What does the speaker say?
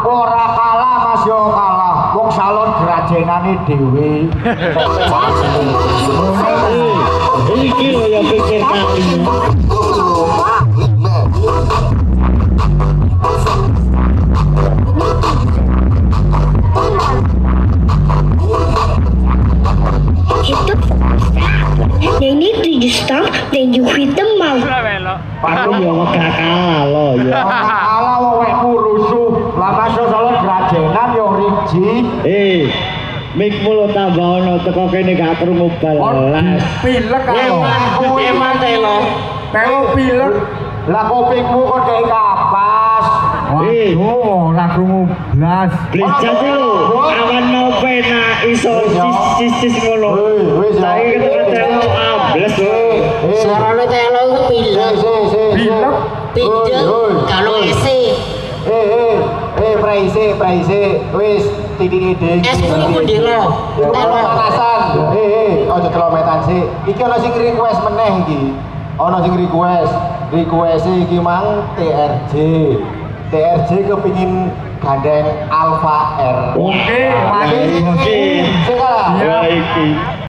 ora kalah Mas yo kalah. Wong salon grajenane dhewe. Iki lho yang pikir kali. They need to stop, then you hit the mouth. Aku yo gak kalah lo yo. Kalah wong wekmu rusuh. Lah Mas yo salon grajenan yo riji. Mikmu lo tambah ono teko kene gak krungu balas. Pilek karo. Emang telo. Telo pilek. Lah kupingmu kok dhek kapas. Waduh, ora krungu blas. Blicak lho. Awan novena iso sis ngono. Saiki kena telo ambles lho. Suarane telo iku pilek. Pilek. Pindel kalau isi. Praise. Wis titik-titik. Es kuwi ndi lo? Telo Panasan. Aja kelometan sih. Iki ana sing request meneh iki. Ana sing request iki mang TRJ. TRJ kepingin gandeng Alfa R. Oke, Sing kalah. ya iki.